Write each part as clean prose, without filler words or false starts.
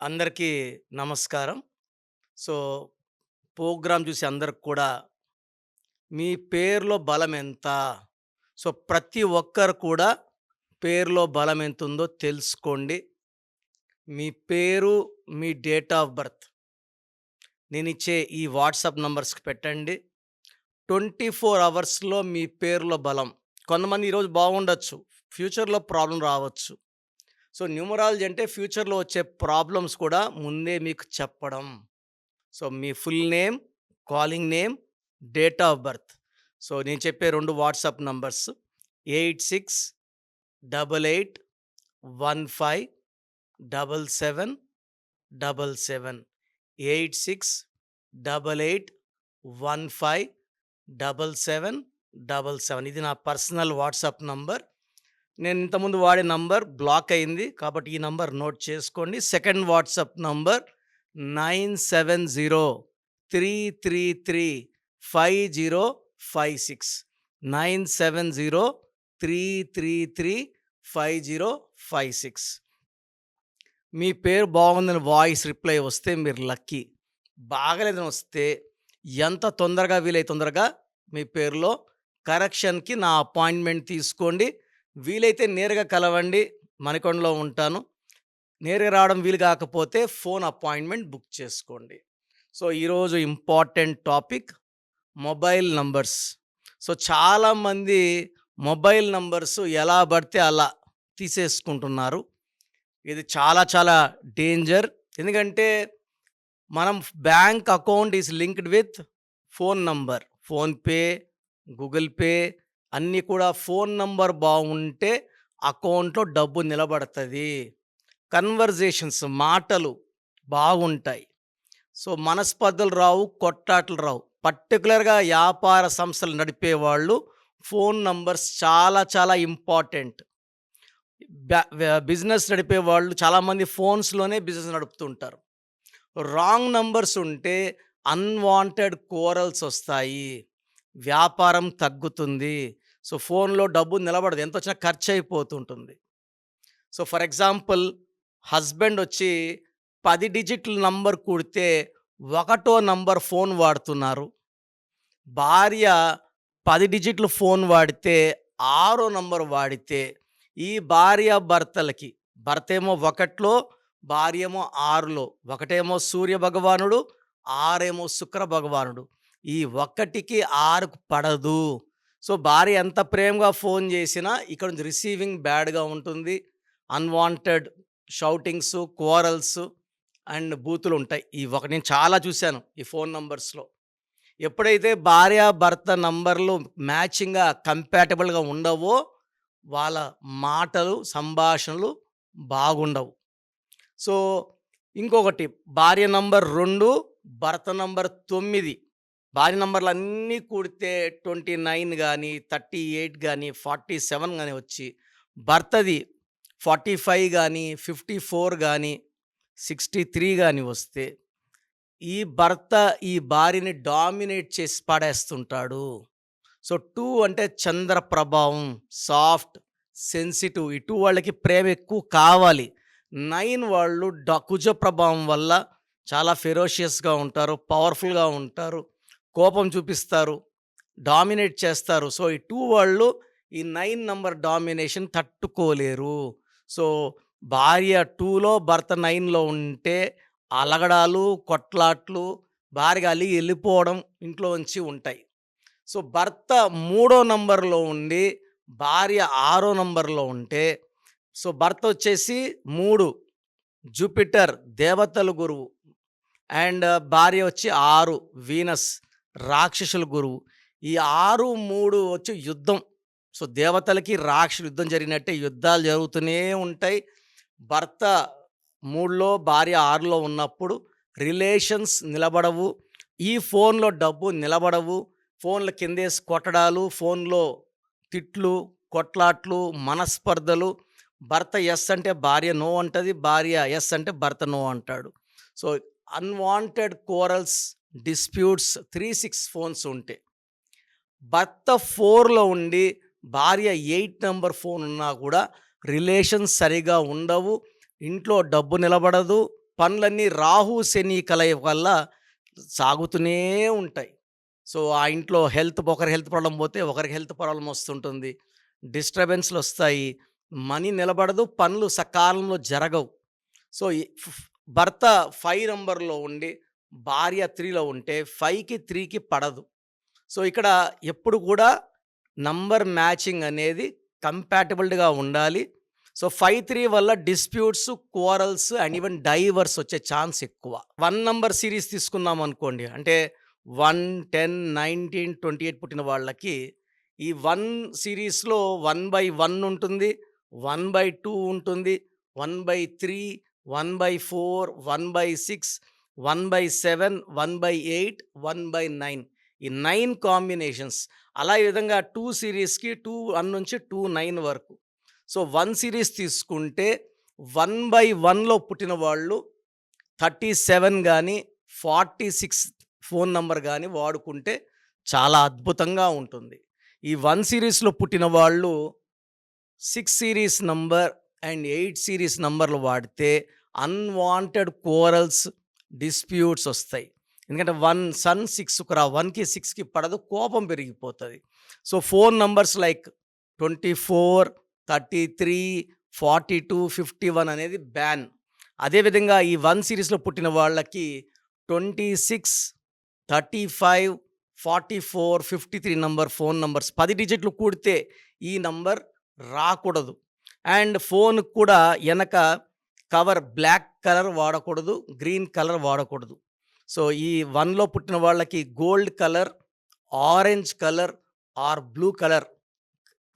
అందరికీ నమస్కారం. So, programme చూసే అందరికి కూడా మీ పేరులో బలమెంత? సో, ప్రతి ఒక్కరు కూడా పేరులో బలమెంతుందో తెలుసుకోండి. మీ పేరు, మీ డేట్ ఆఫ్ బర్త్ నేనిచ్చే ఈ వాట్సాప్ నంబర్స్‌కి పెట్టండి. 24 అవర్స్‌లో మీ పేరులో బలం. కొంతమంది ఈరోజు బాగుండొచ్చు. ఫ్యూచర్‌లో ప్రాబ్లమ్ రావచ్చు. సో, న్యూమరాలజీ అంటే ఫ్యూచర్‌లో వచ్చే ప్రాబ్లమ్స్ కూడా ముందే మీకు చెప్పడం. So, me full name, calling name, date of birth. So, నేను చెప్పే 2 వాట్సాప్ నంబర్స్ 86 88 15 77 77 86 88 15 77 77 ఇది నా పర్సనల్ వాట్సాప్ నంబర్. నేను ఇంతకుముందు వాడే నంబర్ బ్లాక్ అయింది. కాబట్టి ఈ నంబర్ నోట్ చేసుకోండి. Second WhatsApp number 9703335056 9703335056. మీ పేరు బాగుందని వాయిస్ రిప్లై వస్తే మీరు లక్కీ. బాగలేదని వస్తే ఎంత తొందరగా వీలైతే తొందరగా మీ పేరులో కరెక్షన్‌కి నా అపాయింట్మెంట్ తీసుకోండి. వీలైతే నేరుగా కలవండి. మణికొండలో ఉంటాను. నేరుగా రావడం వీలు కాకపోతే ఫోన్ అపాయింట్మెంట్ బుక్ చేసుకోండి. సో, ఈరోజు important topic mobile numbers. So, చాలామంది మొబైల్ నంబర్స్ ఎలా పడితే అలా తీసేసుకుంటున్నారు. ఇది చాలా చాలా డేంజర్. ఎందుకంటే మనం bank account is linked with phone number. PhonePe, Google pay అన్నీ కూడా ఫోన్ నంబర్ బాగుంటే అకౌంట్‌లో డబ్బు నిలబడతది. కన్వర్జేషన్స్ మాటలు బాగుంటాయి. సో, మనస్పర్ధలు రావు, కొట్లాటలు రావు. పర్టిక్యులర్‌గా వ్యాపార సంస్థలు నడిపేవాళ్ళు ఫోన్ నంబర్స్ చాలా చాలా ఇంపార్టెంట్. బిజినెస్ నడిపేవాళ్ళు చాలామంది ఫోన్స్‌లోనే బిజినెస్ నడుపుతుంటారు. రాంగ్ నంబర్స్ ఉంటే అన్‌వాంటెడ్ కోరల్స్ ఒస్తాయి. వ్యాపారం తగ్గుతుంది. సో, ఫోన్‌లో డబ్బు నిలబడదు. ఎంతొచ్చినా ఖర్చయిపోతుంటుంది. సో, ఫర్ ఎగ్జాంపుల్ హస్బెండ్ వచ్చి 10 డిజిట్ల నంబర్ కూడితే ఒకటో నంబర్ ఫోన్ వాడుతున్నారు. భార్య 10 డిజిట్ల ఫోన్ వాడితే ఆరో నంబర్ వాడితే ఈ భార్యాభర్తలకి భర్తేమో 1లో, భార్యేమో 6లో. ఒకటేమో సూర్య భగవానుడు, ఆరేమో శుక్ర భగవానుడు. ఈ 1కి 6కు పడదు. సో, భార్య ఎంత ప్రేమగా ఫోన్ చేసినా ఇక్కడ నుంచి రిసీవింగ్ బ్యాడ్‌గా ఉంటుంది. అన్‌వాంటెడ్ షౌటింగ్స్, క్వారల్స్ అండ్ బూతులుంటాయి. నేను చాలా చూశాను ఈ ఫోన్ నంబర్స్‌లో. ఎప్పుడైతే భార్యాభర్త నంబర్‌లు మ్యాచింగ్‌గా, కంపాటబుల్‌గా ఉండవో వాళ్ళ మాటలు, సంభాషణలు బాగుండవు. సో, ఇంకొకటి భార్య నంబర్ 2, భర్త నంబర్ 9. భార్య నంబర్‌లన్నీ కూడితే 29 గాని, 38 గాని, 47 గాని వచ్చి భర్తది 45 గాని, 54 గాని, 63 గాని వస్తే ఈ భర్త ఈ భార్యని డామినేట్ చేసి పడేస్తుంటాడు. సో, 2 అంటే చంద్ర ప్రభావం, సాఫ్ట్, సెన్సిటివ్. ఈ 2 వాళ్ళకి ప్రేమ ఎక్కువ కావాలి. 9 వాళ్ళు కుజ ప్రభావం వల్ల చాలా ఫెరోషియస్‌గా ఉంటారు, పవర్‌ఫుల్‌గా ఉంటారు, కోపం చూపిస్తారు, డామినేట్ చేస్తారు. సో, ఈ 2 వాళ్ళు ఈ 9 నంబర్ డామినేషన్ తట్టుకోలేరు. సో, భార్య 2లో భర్త 9లో ఉంటే అలగడాలు, కొట్లాట్లు, భార్య అలిగి ఎళ్ళిపోవడం ఇంట్లోంచి ఉంటాయి. సో, భర్త మూడో నంబర్‌లో ఉండి, భార్య ఆరో నంబర్‌లో ఉంటే, సో, భర్త వచ్చేసి 3 జూపిటర్ దేవతల గురువు అండ్ భార్య వచ్చి 6 వీనస్ రాక్షసుల గురువు. ఈ 6, 3 వచ్చి యుద్ధం. సో, దేవతలకి రాక్షసులు యుద్ధం జరిగినట్టే యుద్ధాలు జరుగుతూనే ఉంటాయి. భర్త 3లో, భార్య 6లో ఉన్నప్పుడు రిలేషన్స్ నిలబడవు. ఈ ఫోన్‌లో డబ్బు నిలబడవు. ఫోన్‌లు కిందేసి కొట్టడాలు, ఫోన్‌లో తిట్లు, కొట్లాట్లు, మనస్పర్ధలు. భర్త యెస్ అంటే భార్య నో అంటది. భార్య యెస్ అంటే భర్త నో అంటాడు. So, unwanted quarrels, disputes 3, 6 phones ఉంటే. భర్త 4లో ఉండి భార్య 8 నంబర్ ఫోన్ ఉన్నా కూడా రిలేషన్స్ సరిగా ఉండవు. ఇంట్లో డబ్బు నిలబడదు. పనులన్నీ రాహు, శని కలయిక వల్ల సాగుతూనే ఉంటాయి. సో, ఆ ఇంట్లో ఒకరి హెల్త్ ప్రాబ్లమ్ పోతే ఒకరికి హెల్త్ ప్రాబ్లమ్ వస్తుంటుంది. డిస్టర్బెన్స్‌లొస్తాయి. మనీ నిలబడదు. పనులు సకాలంలో జరగవు. సో, ఈ భర్త 5 నంబర్‌లో ఉండి, భార్య 3లో ఉంటే 5కి, 3కి పడదు. సో, ఇక్కడ ఎప్పుడు కూడా నంబర్ మ్యాచింగ్ అనేది కంపాటిబుల్డ్‌గా ఉండాలి. సో, 5, 3 వల్ల disputes, quarrels and even divorce వచ్చే ఛాన్స్ ఎక్కువ. 1 నంబర్ సీరీస్ తీసుకున్నామనుకోండి. అంటే 1, 10, 19, 28 పుట్టిన వాళ్ళకి ఈ 1 సీరీస్‌లో 1/1 ఉంటుంది. 1/2 ఉంటుంది. 1/3, 1/4, 1/6, 1/7, 1/8, 1/9 ఈ 9 కాంబినేషన్స్. అలా ఈ విధంగా 2 సీరీస్‌కి 1 నుంచి 9 వరకు. సో, 1 సీరీస్ తీసుకుంటే 1/1లో పుట్టిన వాళ్ళు 37 గానీ, 46 ఫోన్ నంబర్ గానీ వాడుకుంటే చాలా అద్భుతంగా ఉంటుంది. ఈ 1 సీరీస్‌లో పుట్టిన వాళ్ళు 6 సీరీస్ నంబర్ అండ్ 8 సీరీస్ నంబర్లు వాడితే అన్‌వాంటెడ్ క్వారల్స్, డిస్ప్యూట్స్ ఒస్తాయి. ఎందుకంటే 1 సన్ 6కు 1కి, 6కి పడదు. కోపం పెరిగిపోతది. సో, ఫోన్ నంబర్స్ లైక్ 24, 33, 42, 51 అనేది బ్యాన్. అదేవిధంగా ఈ 1 సీరీస్‌లో పుట్టిన వాళ్ళకి 26, 35, 44, 53 నంబర్ ఫోన్ నంబర్స్ 10 డిజిట్లు కూడితే ఈ నంబర్ రాకూడదు. అండ్ ఫోన్‌కి కూడా ఎనక కవర్ బ్లాక్ కలర్ వాడకూడదు. గ్రీన్ కలర్ వాడకూడదు. సో, ఈ 1లో పుట్టిన వాళ్ళకి gold colour, orange colour or blue colour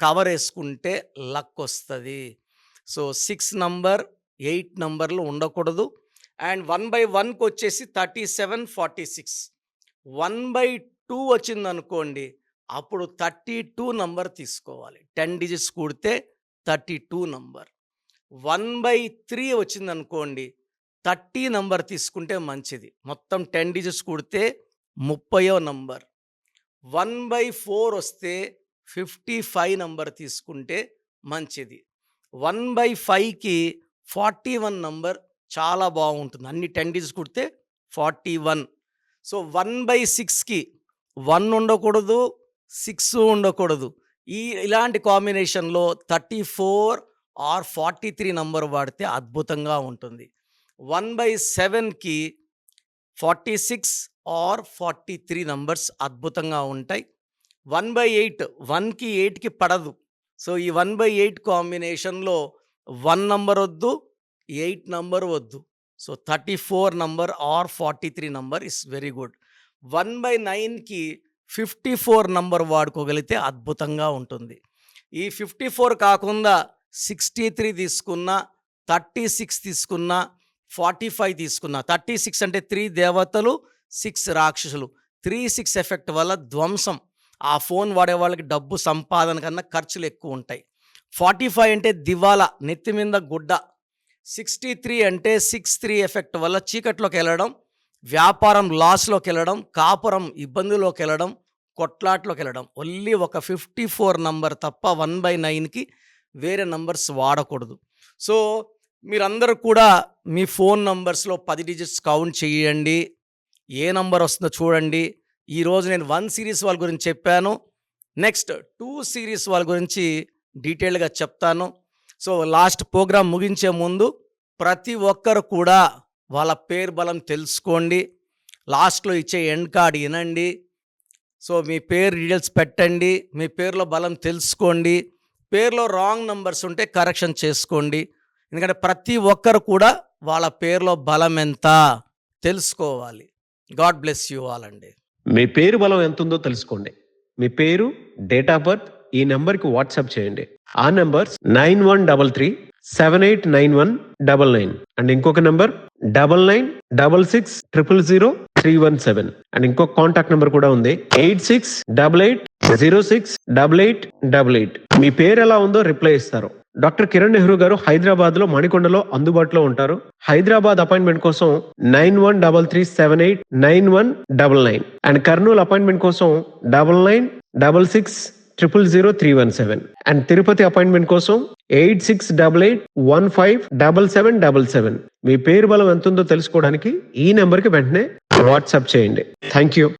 కవరేసుకుంటే లక్కొస్తది. సో, 6 నంబర్, 8 నంబర్లు ఉండకూడదు. అండ్ 1/1కొచ్చేసి 37, 46. 1/2 వచ్చిందనుకోండి, అప్పుడు 32 నంబర్ తీసుకోవాలి. 10 డిజిట్స్ కూడితే 32 నంబర్. 1/3 వచ్చిందనుకోండి, 30 నంబర్ తీసుకుంటే మంచిది. మొత్తం 10 డిజిట్స్ కూడితే 30వ నంబర్. 1/4 వస్తే 55 నంబర్ తీసుకుంటే మంచిది. 1/5కి 41 నంబర్ చాలా బాగుంటుంది. అన్ని 10 డిజిట్స్ కూడితే 41. సో, 1/6కి 1 ఉండకూడదు, 6 ఉండకూడదు. ఇలాంటి కాంబినేషన్‌లో 34 ఆర్ 43 నంబర్ వాడితే అద్భుతంగా ఉంటుంది. 1/7కి 46 ఆర్ 43 నంబర్స్ అద్భుతంగా ఉంటాయి. 1/8 1కి 8కి పడదు. సో, ఈ 1/8 కాంబినేషన్‌లో 1 నంబర్ వద్దు, 8 నంబర్ వద్దు. So, 34 number or 43 number is very good. 1/9కి 54 నంబర్ వాడుకోగలిగితే అద్భుతంగా ఉంటుంది. ఈ 54 కాకుండా 63 తీసుకున్నా, 36 తీసుకున్నా, 45 తీసుకున్నా. 36 అంటే 3 దేవతలు, 6 రాక్షసులు. 3, 6 ఎఫెక్ట్ వల్ల ధ్వంసం. ఆ ఫోన్ వాడే వాళ్ళకి డబ్బు సంపాదన కన్నా ఖర్చులు ఎక్కువ ఉంటాయి. 45 అంటే దివాలా, నెత్తి మీద గుడ్డ. 63 అంటే 6, 3 ఎఫెక్ట్ వల్ల చీకట్లోకి వెళ్ళడం, వ్యాపారం లాస్‌లోకి వెళ్ళడం, కాపురం ఇబ్బందులోకి వెళ్ళడం, కొట్లాట్లోకి వెళ్ళడం. ఓన్లీ ఒక 54 నంబర్ తప్ప 1/9కి వేరే నంబర్స్ వాడకూడదు. సో, మీరందరూ కూడా మీ ఫోన్ నంబర్స్‌లో 10 డిజిట్స్ కౌంట్ చేయండి. ఏ నంబర్ వస్తుందో చూడండి. ఈరోజు నేను 1 సీరీస్ వాళ్ళ గురించి చెప్పాను. నెక్స్ట్ 2 సీరీస్ వాళ్ళ గురించి డీటెయిల్‌గా చెప్తాను. సో, లాస్ట్ ప్రోగ్రామ్ ముగించే ముందు ప్రతి ఒక్కరు కూడా వాళ్ళ పేరు బలం తెలుసుకోండి. లాస్ట్‌లో ఇచ్చే ఎండ్ కార్డ్ వినండి. సో, మీ పేరు డీటెయిల్స్ పెట్టండి. మీ పేరులో బలం తెలుసుకోండి. పేరులో రాంగ్ నంబర్స్ ఉంటే కరెక్షన్ చేసుకోండి. ఎందుకంటే ప్రతి ఒక్కరు కూడా వాళ్ళ పేరులో బలం ఎంత తెలుసుకోవాలి. గాడ్ బ్లెస్ యూ ఆల్ అండి. మీ పేరు బలం ఎంతుందో తెలుసుకోండి. మీ పేరు, డేట్ ఆఫ్ బర్త్ ఈ నెంబర్కి వాట్సాప్ చేయండి. ఆ నెంబర్ 9133789199 అండ్ ఇంకొక నెంబర్ 9966000317 అండ్ ఇంకొక కాంటాక్ట్ నెంబర్ కూడా ఉంది 8688068888. మీ పేరు ఎలా ఉందో రిప్లై ఇస్తారు. డాక్టర్ కిరణ్ నెహ్రూ గారు హైదరాబాద్ లో మణికొండలో అందుబాటులో ఉంటారు. హైదరాబాద్ అపాయింట్మెంట్ కోసం 9133789199 అండ్ కర్నూలు అపాయింట్మెంట్ కోసం 9966 000317 అండ్ తిరుపతి అపాయింట్మెంట్ కోసం 8688157777. మీ పేరు బలం ఎంత ఉందో తెలుసుకోవడానికి ఈ నెంబర్కి వెంటనే వాట్సాప్ చేయండి. Thank you.